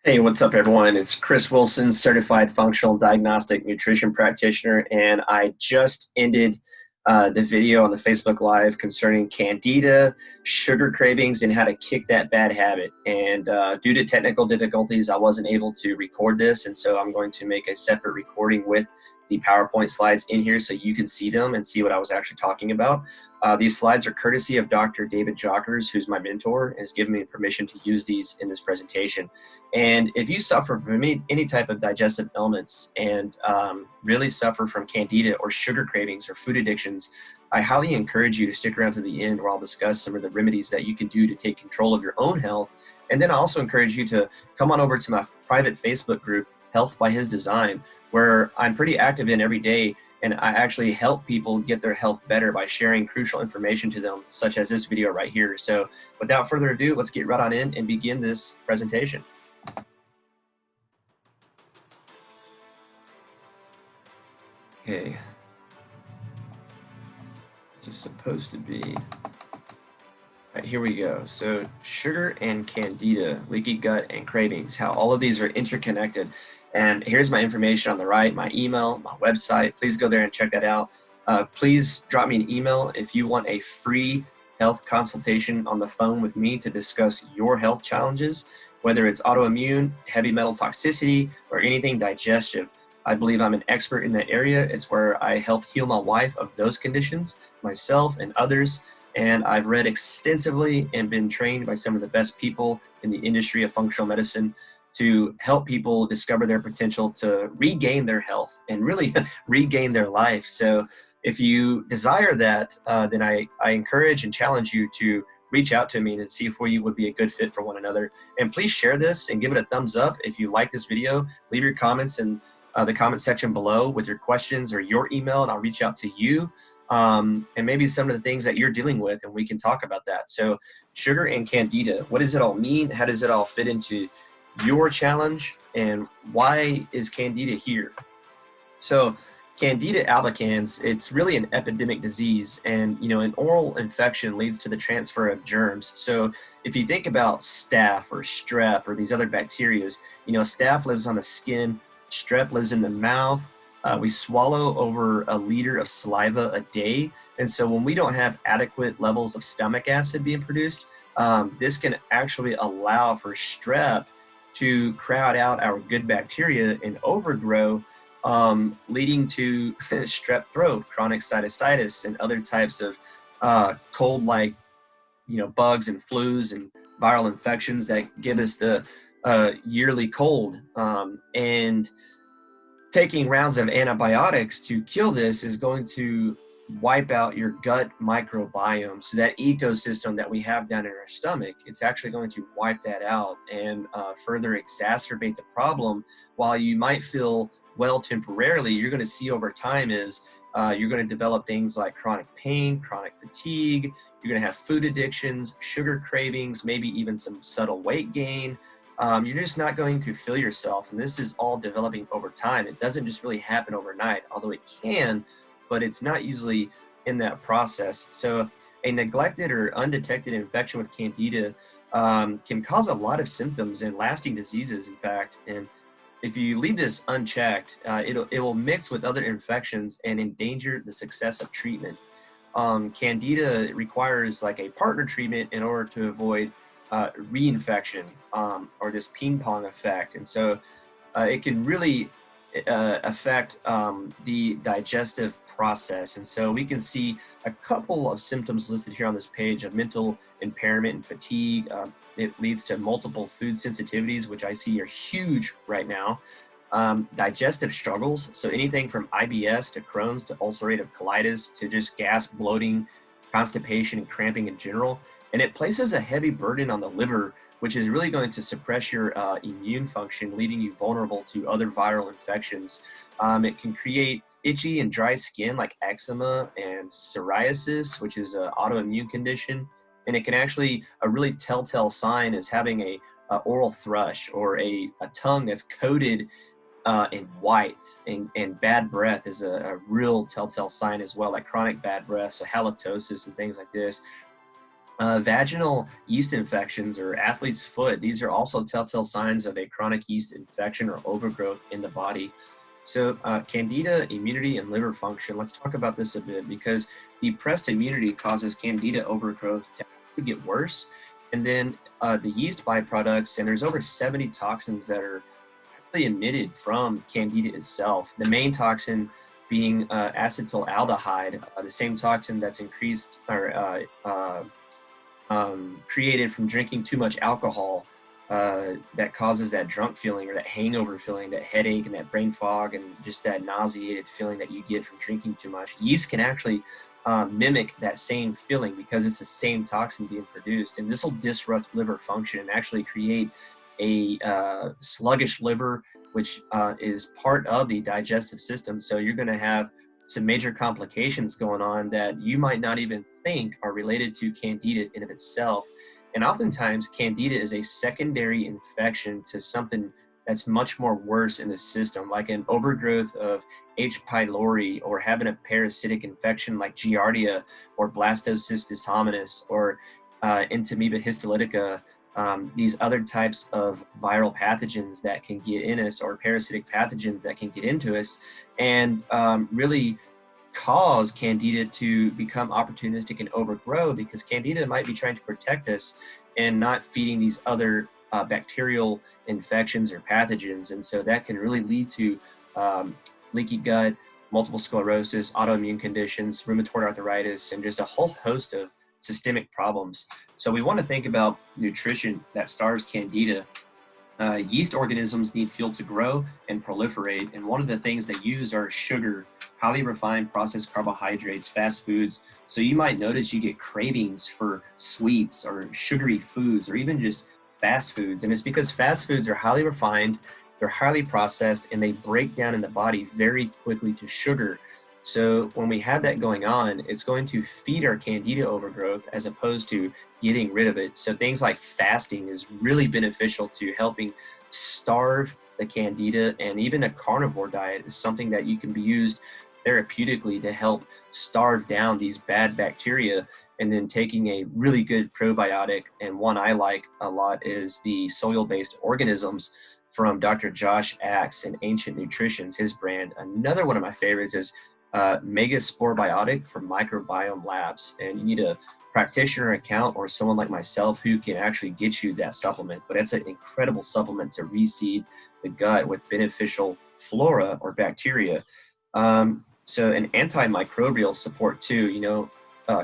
Hey, what's up, everyone? It's Chris Wilson, certified functional diagnostic nutrition practitioner, and I just ended the video on the Facebook Live concerning Candida, sugar cravings, and how to kick that bad habit. And due to technical difficulties, I wasn't able to record this, and so I'm going to make a separate recording with the PowerPoint slides in here so you can see them and see what I was actually talking about. These slides are courtesy of Dr. David Jockers, who's my mentor, and has given me permission to use these in this presentation. And if you suffer from any type of digestive ailments and really suffer from Candida or sugar cravings or food addictions, I highly encourage you to stick around to the end where I'll discuss some of the remedies that you can do to take control of your own health. And then I also encourage you to come on over to my private Facebook group, Health by His Design, where I'm pretty active in every day, and I actually help people get their health better by sharing crucial information to them, such as this video right here. So without further ado, let's get right on in and begin this presentation. Okay, this is supposed to be, all right, here we go. So sugar and Candida, leaky gut and cravings, how all of these are interconnected. And here's my information on the right, my email, my website. Please go there and check that out. Please drop me an email if you want a free health consultation on the phone with me to discuss your health challenges, whether it's autoimmune, heavy metal toxicity, or anything digestive. I believe I'm an expert in that area. It's where I helped heal my wife of those conditions, myself and others. And I've read extensively and been trained by some of the best people in the industry of functional medicine to help people discover their potential to regain their health and really regain their life. So if you desire that, then I encourage and challenge you to reach out to me and see if we would be a good fit for one another. And please share this and give it a thumbs up if you like this video. Leave your comments in the comment section below with your questions or your email, and I'll reach out to you. And maybe some of the things that you're dealing with, and we can talk about that. So sugar and Candida, what does it all mean? How does it all fit into your challenge, and why is Candida here? So Candida albicans, it's really an epidemic disease, and an oral infection leads to the transfer of germs. So if you think about staph or strep or these other bacterias, staph lives on the skin, strep lives in the mouth. We swallow over a liter of saliva a day, and so when we don't have adequate levels of stomach acid being produced, this can actually allow for strep to crowd out our good bacteria and overgrow, leading to strep throat, chronic sinusitis, and other types of cold-like, bugs and flus and viral infections that give us the yearly cold. And taking rounds of antibiotics to kill this is going to wipe out your gut microbiome. So that ecosystem that we have down in our stomach, it's actually going to wipe that out and further exacerbate the problem. While you might feel well temporarily, you're going to see over time is you're going to develop things like chronic pain, chronic fatigue. You're going to have food addictions, sugar cravings, maybe even some subtle weight gain. You're just not going to feel yourself. And this is all developing over time. It doesn't just really happen overnight, although it can, but it's not usually in that process. So a neglected or undetected infection with Candida can cause a lot of symptoms and lasting diseases, in fact. And if you leave this unchecked, it will mix with other infections and endanger the success of treatment. Candida requires like a partner treatment in order to avoid reinfection or this ping pong effect. And so it can really affect the digestive process. And so we can see a couple of symptoms listed here on this page of mental impairment and fatigue. It leads to multiple food sensitivities, which I see are huge right now. Digestive struggles, so anything from IBS to Crohn's to ulcerative colitis to just gas, bloating, constipation, and cramping in general. And it places a heavy burden on the liver, which is really going to suppress your immune function, leaving you vulnerable to other viral infections. It can create itchy and dry skin like eczema and psoriasis, which is an autoimmune condition. And it can actually, a really telltale sign is having a oral thrush or a tongue that's coated in white, and bad breath is a real telltale sign as well, like chronic bad breath, so halitosis and things like this. Vaginal yeast infections or athlete's foot, these are also telltale signs of a chronic yeast infection or overgrowth in the body. So, Candida, immunity, and liver function, let's talk about this a bit because depressed immunity causes Candida overgrowth to actually get worse. And then the yeast byproducts, and there's over 70 toxins that are actually emitted from Candida itself. The main toxin being acetaldehyde, the same toxin that's increased or created from drinking too much alcohol that causes that drunk feeling or that hangover feeling, that headache and that brain fog and just that nauseated feeling that you get from drinking too much. Yeast can actually mimic that same feeling because it's the same toxin being produced, and this will disrupt liver function and actually create a sluggish liver, which is part of the digestive system. So you're going to have some major complications going on that you might not even think are related to Candida in of itself. And oftentimes, Candida is a secondary infection to something that's much more worse in the system, like an overgrowth of H. pylori, or having a parasitic infection like Giardia or Blastocystis hominis or Entamoeba histolytica. These other types of viral pathogens that can get in us, or parasitic pathogens that can get into us, and really cause Candida to become opportunistic and overgrow, because Candida might be trying to protect us and not feeding these other bacterial infections or pathogens. And so that can really lead to leaky gut, multiple sclerosis, autoimmune conditions, rheumatoid arthritis, and just a whole host of systemic problems. So we want to think about nutrition that starves Candida. Yeast organisms need fuel to grow and proliferate, and one of the things they use are sugar, highly refined processed carbohydrates, fast foods. So you might notice you get cravings for sweets or sugary foods or even just fast foods, and it's because fast foods are highly refined, they're highly processed, and they break down in the body very quickly to sugar. So when we have that going on, it's going to feed our Candida overgrowth as opposed to getting rid of it. So things like fasting is really beneficial to helping starve the Candida, and even a carnivore diet is something that you can be used therapeutically to help starve down these bad bacteria. And then taking a really good probiotic, and one I like a lot is the soil-based organisms from Dr. Josh Axe and Ancient Nutrition's, his brand. Another one of my favorites is Mega Spore Biotic from Microbiome Labs, and you need a practitioner account or someone like myself who can actually get you that supplement. But it's an incredible supplement to reseed the gut with beneficial flora or bacteria. So an antimicrobial support too,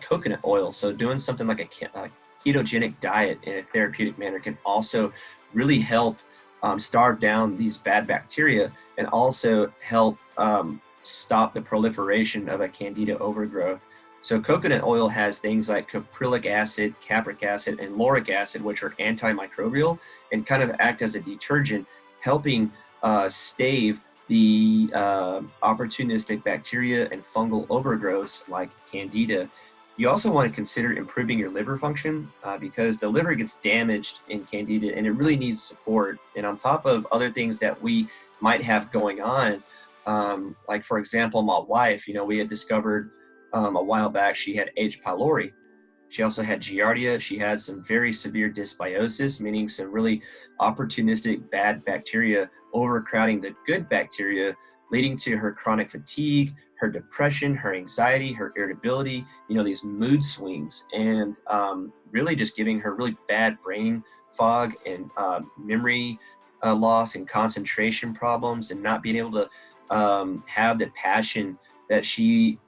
coconut oil. So doing something like a ketogenic diet in a therapeutic manner can also really help starve down these bad bacteria, and also help stop the proliferation of a Candida overgrowth. So coconut oil has things like caprylic acid, capric acid, and lauric acid, which are antimicrobial and kind of act as a detergent, helping stave the opportunistic bacteria and fungal overgrowths like Candida. You also want to consider improving your liver function because the liver gets damaged in Candida and it really needs support. And on top of other things that we might have going on, like for example, my wife, we had discovered a while back she had H. pylori. She also had Giardia. She had some very severe dysbiosis, meaning some really opportunistic bad bacteria overcrowding the good bacteria, leading to her chronic fatigue, her depression, her anxiety, her irritability, these mood swings, and really just giving her really bad brain fog and memory loss and concentration problems, and not being able to have the passion that she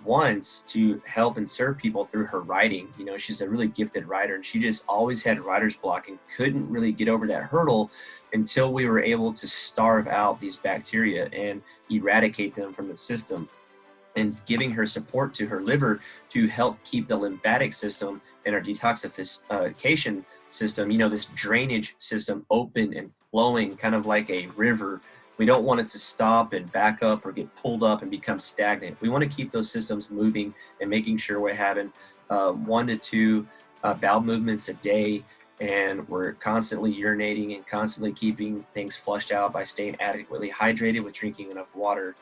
wants to help and serve people through her writing. She's a really gifted writer, and she just always had writer's block and couldn't really get over that hurdle until we were able to starve out these bacteria and eradicate them from the system, and giving her support to her liver to help keep the lymphatic system and our detoxification system, this drainage system, open and flowing, kind of like a river. We don't want it to stop and back up or get pulled up and become stagnant. We want to keep those systems moving and making sure we're having 1 to 2 bowel movements a day, and we're constantly urinating and constantly keeping things flushed out by staying adequately hydrated with drinking enough water.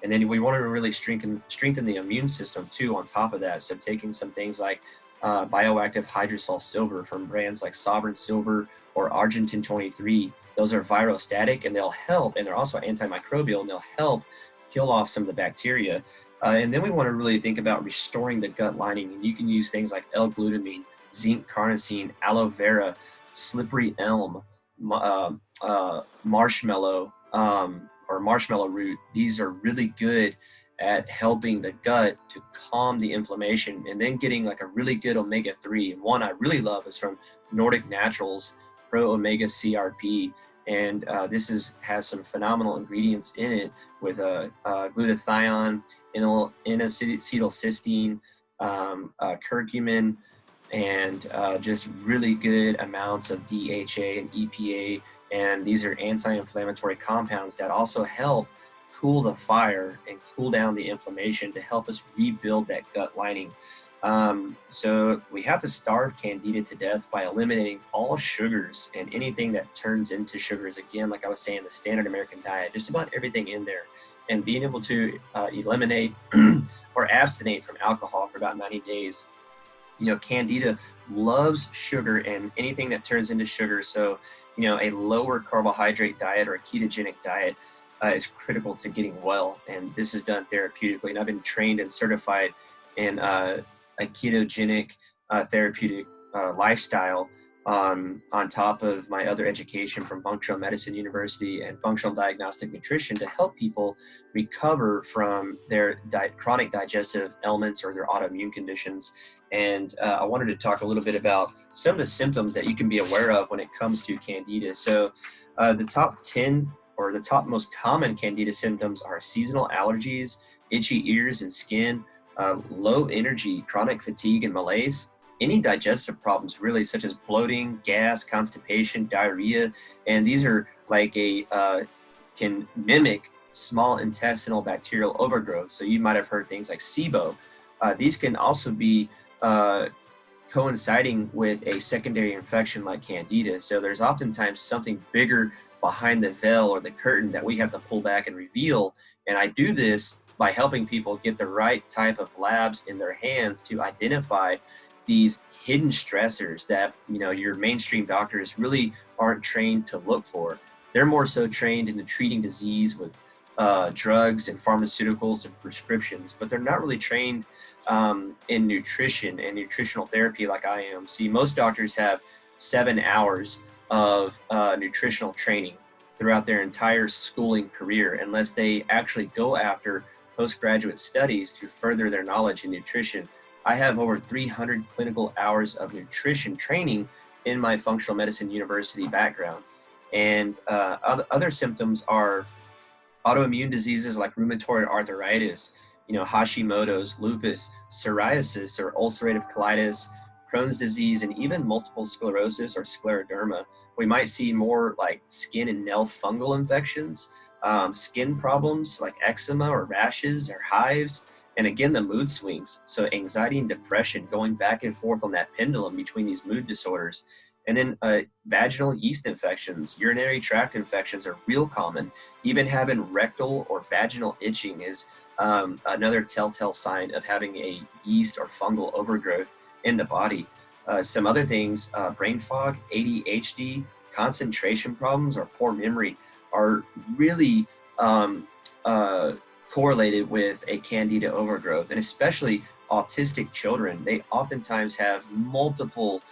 And then we want to really strengthen the immune system too on top of that. So taking some things like bioactive hydrosol silver from brands like Sovereign Silver or Argentine 23. Those are virostatic, and they'll help, and they're also antimicrobial, and they'll help kill off some of the bacteria. And then we want to really think about restoring the gut lining. And you can use things like L-glutamine, zinc carnosine, aloe vera, slippery elm, marshmallow, or marshmallow root. These are really good at helping the gut to calm the inflammation, and then getting like a really good omega-3. And one I really love is from Nordic Naturals Pro Omega CRP. And this has some phenomenal ingredients in it with glutathione, N-acetylcysteine, curcumin, and just really good amounts of DHA and EPA. And these are anti-inflammatory compounds that also help cool the fire and cool down the inflammation to help us rebuild that gut lining. So we have to starve Candida to death by eliminating all sugars and anything that turns into sugars. Again, like I was saying, the standard American diet, just about everything in there, and being able to eliminate or abstinate from alcohol for about 90 days. You know, Candida loves sugar and anything that turns into sugar. So, you know, a lower carbohydrate diet or a ketogenic diet is critical to getting well. And this is done therapeutically. And I've been trained and certified in a ketogenic therapeutic lifestyle on top of my other education from Functional Medicine University and Functional Diagnostic Nutrition to help people recover from their chronic digestive ailments or their autoimmune conditions. And I wanted to talk a little bit about some of the symptoms that you can be aware of when it comes to Candida. So the top 10 or the top most common Candida symptoms are seasonal allergies, itchy ears and skin, low energy, chronic fatigue and malaise, any digestive problems really, such as bloating, gas, constipation, diarrhea. And these are like can mimic small intestinal bacterial overgrowth. So you might have heard things like SIBO. These can also be coinciding with a secondary infection like Candida. So there's oftentimes something bigger behind the veil or the curtain that we have to pull back and reveal. And I do this by helping people get the right type of labs in their hands to identify these hidden stressors that, you know, your mainstream doctors really aren't trained to look for. They're more so trained in treating disease with drugs and pharmaceuticals and prescriptions, but they're not really trained in nutrition and nutritional therapy like I am. See, most doctors have 7 hours of nutritional training throughout their entire schooling career, unless they actually go after postgraduate studies to further their knowledge in nutrition. I have over 300 clinical hours of nutrition training in my functional medicine university background. And other symptoms are autoimmune diseases like rheumatoid arthritis, you know, Hashimoto's, lupus, psoriasis or ulcerative colitis, Crohn's disease, and even multiple sclerosis or scleroderma. We might see more like skin and nail fungal infections, skin problems like eczema or rashes or hives, and again, the mood swings. So anxiety and depression, going back and forth on that pendulum between these mood disorders. And then vaginal yeast infections, urinary tract infections are real common. Even having rectal or vaginal itching is another telltale sign of having a yeast or fungal overgrowth in the body. Some other things, brain fog, ADHD, concentration problems, or poor memory are really correlated with a Candida overgrowth. And especially autistic children, they oftentimes have multiple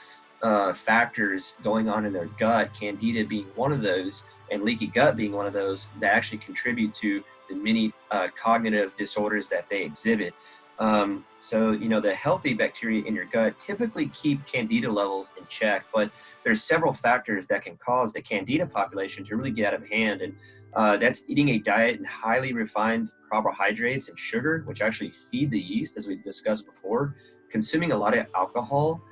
factors going on in their gut, Candida being one of those, and leaky gut being one of those, that actually contribute to the many cognitive disorders that they exhibit. So, you know, the healthy bacteria in your gut typically keep Candida levels in check, but there's several factors that can cause the Candida population to really get out of hand. And that's eating a diet in highly refined carbohydrates and sugar, which actually feed the yeast, as we discussed before, consuming a lot of alcohol,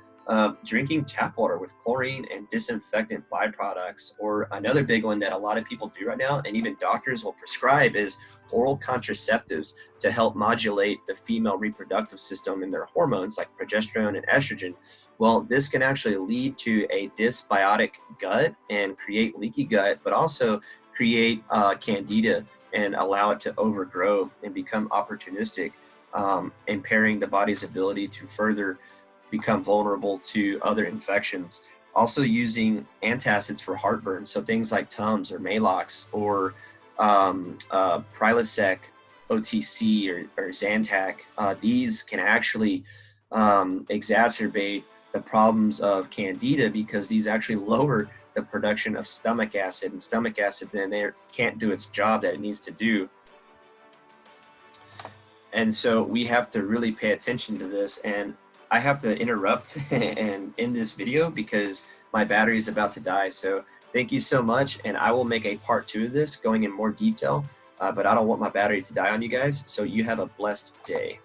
drinking tap water with chlorine and disinfectant byproducts, or another big one that a lot of people do right now, and even doctors will prescribe, is oral contraceptives to help modulate the female reproductive system and their hormones like progesterone and estrogen. Well, this can actually lead to a dysbiotic gut and create leaky gut, but also create Candida and allow it to overgrow and become opportunistic, impairing the body's ability to further become vulnerable to other infections. Also using antacids for heartburn, so things like Tums or Maalox or Prilosec OTC or Zantac, these can actually exacerbate the problems of Candida, because these actually lower the production of stomach acid, and stomach acid then can't do its job that it needs to do. And so we have to really pay attention to this. And I have to interrupt and end this video because my battery is about to die. So thank you so much. And I will make a part 2 of this going in more detail, but I don't want my battery to die on you guys. So you have a blessed day.